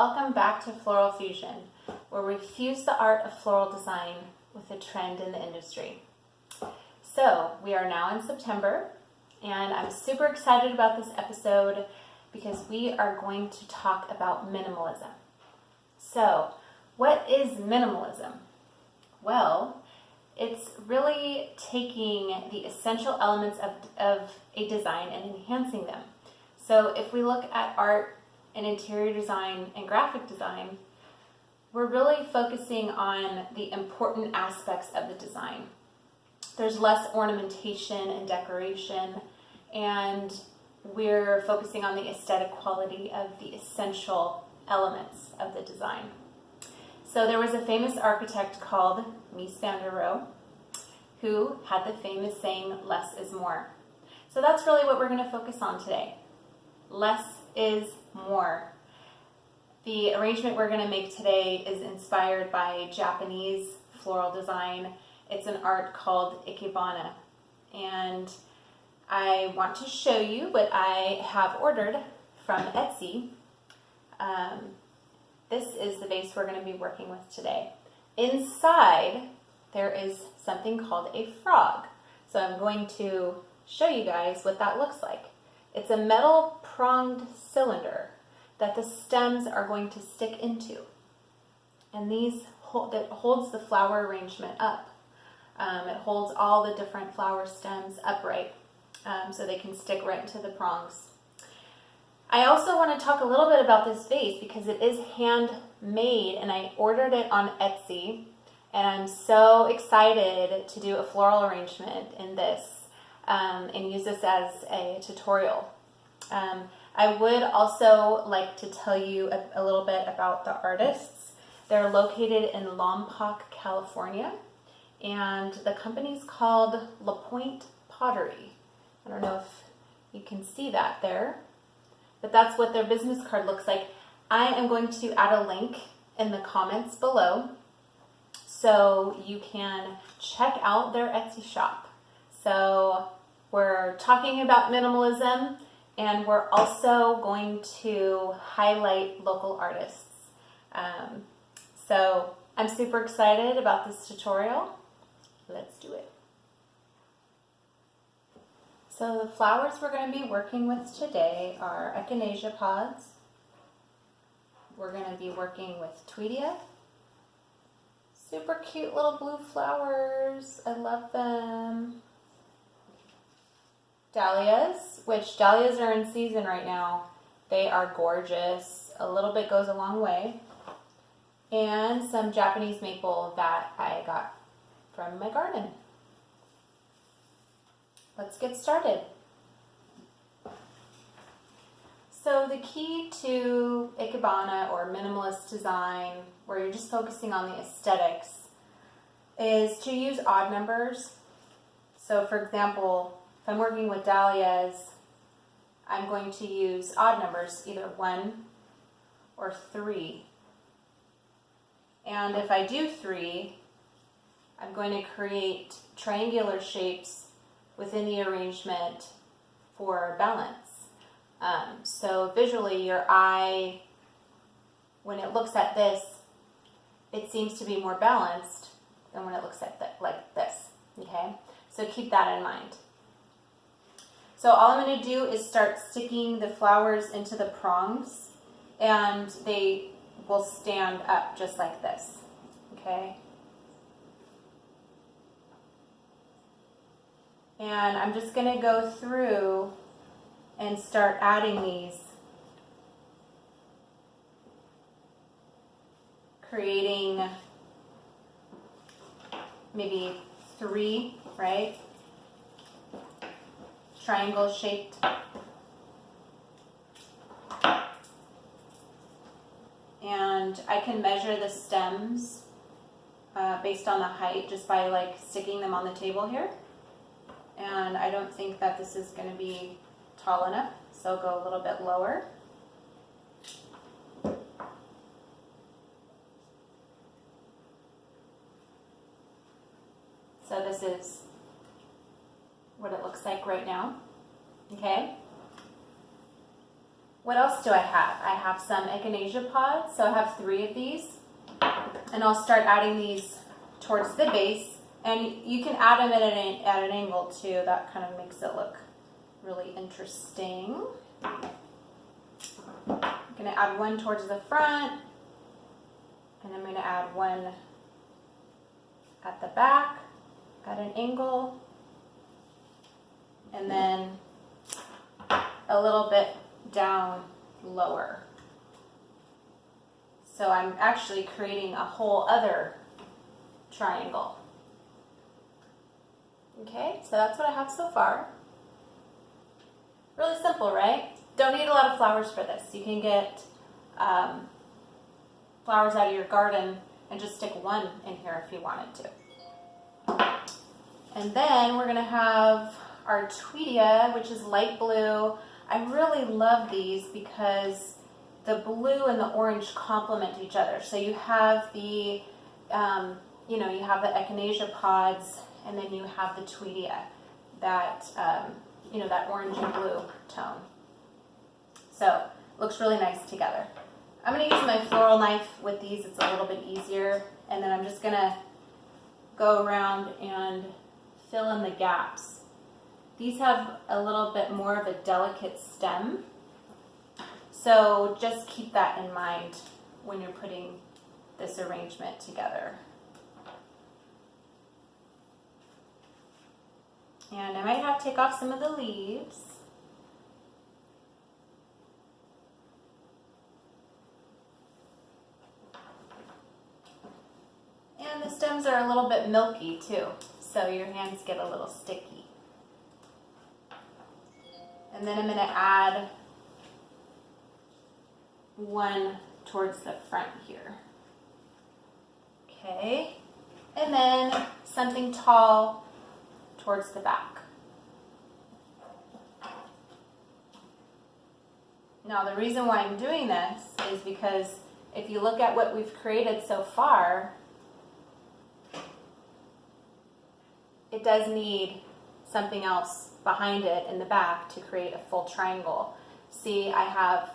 welcome back to Floral Fusion, where we fuse the art of floral design with a trend in the industry. So, we are now in September, and I'm super excited about this episode because we are going to talk about minimalism. So, what is minimalism? Well, it's really taking the essential elements of a design and enhancing them. So if we look at art and interior design and graphic design, we're really focusing on the important aspects of the design. There's less ornamentation and decoration, and we're focusing on the aesthetic quality of the essential elements of the design. So there was a famous architect called Mies van der Rohe who had the famous saying, less is more. So that's really what we're going to focus on today. Less is more. The arrangement we're going to make today is inspired by Japanese floral design. It's an art called Ikebana. And I want to show you what I have ordered from Etsy. This is the vase we're going to be working with today. Inside, there is something called a frog. So I'm going to show you guys what that looks like. It's a metal pronged cylinder that the stems are going to stick into. And that holds the flower arrangement up. It holds all the different flower stems upright so they can stick right into the prongs. I also want to talk a little bit about this vase because it is handmade and I ordered it on Etsy, and I'm so excited to do a floral arrangement in this and use this as a tutorial. I would also like to tell you a little bit about the artists. They're located in Lompoc, California, and the company's called La Pointe Pottery. I don't know if you can see that there. But that's what their business card looks like. I am going to add a link in the comments below so you can check out their Etsy shop. So we're talking about minimalism, and we're also going to highlight local artists. So I'm super excited about this tutorial. Let's do it. So the flowers we're going to be working with today are echinacea pods. We're going to be working with Tweedia. Super cute little blue flowers. I love them. Dahlias, which dahlias are in season right now. They are gorgeous. A little bit goes a long way. And some Japanese maple that I got from my garden. Let's get started. So the key to Ikebana or minimalist design, where you're just focusing on the aesthetics, is to use odd numbers. So for example, if I'm working with dahlias, I'm going to use odd numbers, either 1 or 3. And if I do 3, I'm going to create triangular shapes within the arrangement for balance. So visually, your eye, when it looks at this, it seems to be more balanced than when it looks at like this, okay? So keep that in mind. So all I'm going to do is start sticking the flowers into the prongs, and they will stand up just like this, okay? And I'm just going to go through and start adding these, creating maybe 3, right? Triangle shaped. And I can measure the stems based on the height just by like sticking them on the table here. And I don't think that this is going to be tall enough, so I'll go a little bit lower. So this is what it looks like right now, okay? What else do I have? I have some echinacea pods, so I have 3 of these. And I'll start adding these towards the base. And you can add them at an angle too. That kind of makes it look really interesting. I'm going to add one towards the front. And I'm going to add one at the back at an angle. And then a little bit down lower. So I'm actually creating a whole other triangle. Okay, so that's what I have so far. Really simple, right? Don't need a lot of flowers for this. You can get flowers out of your garden and just stick one in here if you wanted to. And then we're gonna have our Tweedia, which is light blue. I really love these because the blue and the orange complement each other. So you have the, you have the echinacea pods, and then you have the Tweedia, that, that orange and blue tone. So looks really nice together. I'm going to use my floral knife with these. It's a little bit easier. And then I'm just going to go around and fill in the gaps. These have a little bit more of a delicate stem. So just keep that in mind when you're putting this arrangement together. And I might have to take off some of the leaves. And the stems are a little bit milky too, so your hands get a little sticky. And then I'm going to add one towards the front here. Okay, and then something tall towards the back. Now the reason why I'm doing this is because if you look at what we've created so far, it does need something else behind it in the back to create a full triangle. See, I have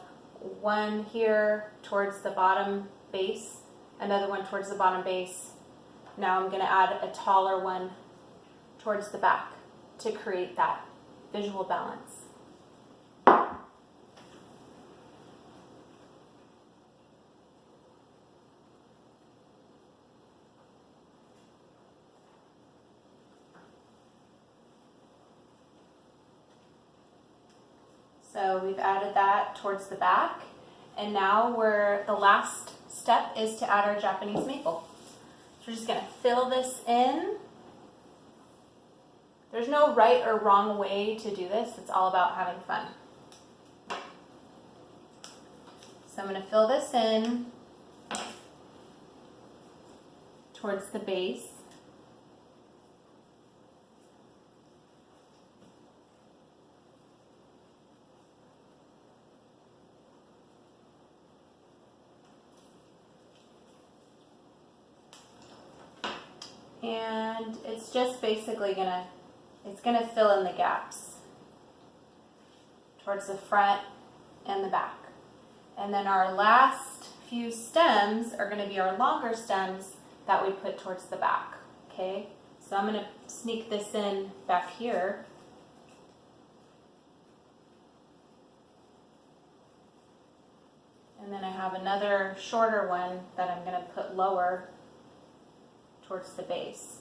one here towards the bottom base, another one towards the bottom base. Now I'm going to add a taller one towards the back to create that visual balance. So we've added that towards the back, and now the last step is to add our Japanese maple. So we're just going to fill this in. There's no right or wrong way to do this. It's all about having fun. So I'm going to fill this in towards the base. And it's just basically gonna fill in the gaps towards the front and the back. And then our last few stems are gonna be our longer stems that we put towards the back, okay? So I'm gonna sneak this in back here. And then I have another shorter one that I'm gonna put lower towards the base.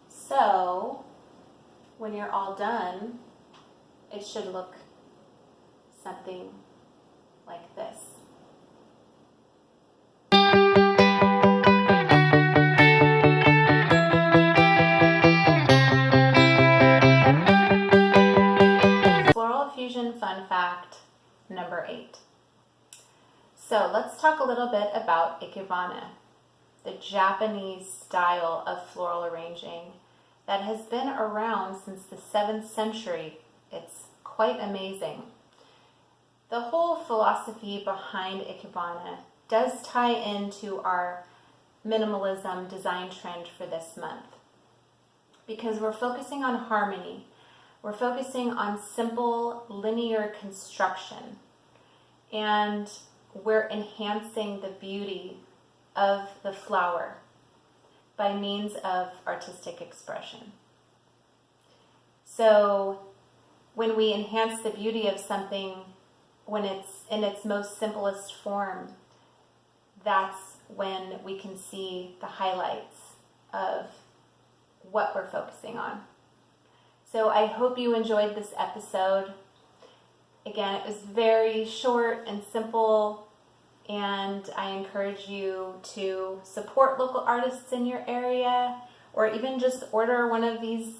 So when you're all done, it should look something like this. Floral Fusion fun fact number 8. So let's talk a little bit about Ikebana, the Japanese style of floral arranging that has been around since the 7th century. It's quite amazing. The whole philosophy behind Ikebana does tie into our minimalism design trend for this month. because we're focusing on harmony. We're focusing on simple linear construction, and we're enhancing the beauty of the flower by means of artistic expression. So when we enhance the beauty of something when it's in its most simplest form, that's when we can see the highlights of what we're focusing on. So I hope you enjoyed this episode. Again, it was very short and simple, and I encourage you to support local artists in your area, or even just order one of these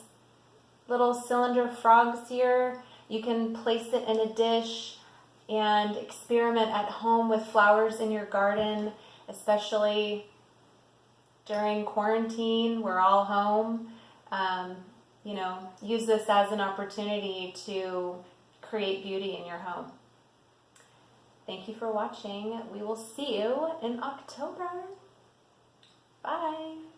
little cylinder frogs here. You can place it in a dish and experiment at home with flowers in your garden, especially during quarantine. We're all home. Use this as an opportunity to create beauty in your home. Thank you for watching. We will see you in October. Bye.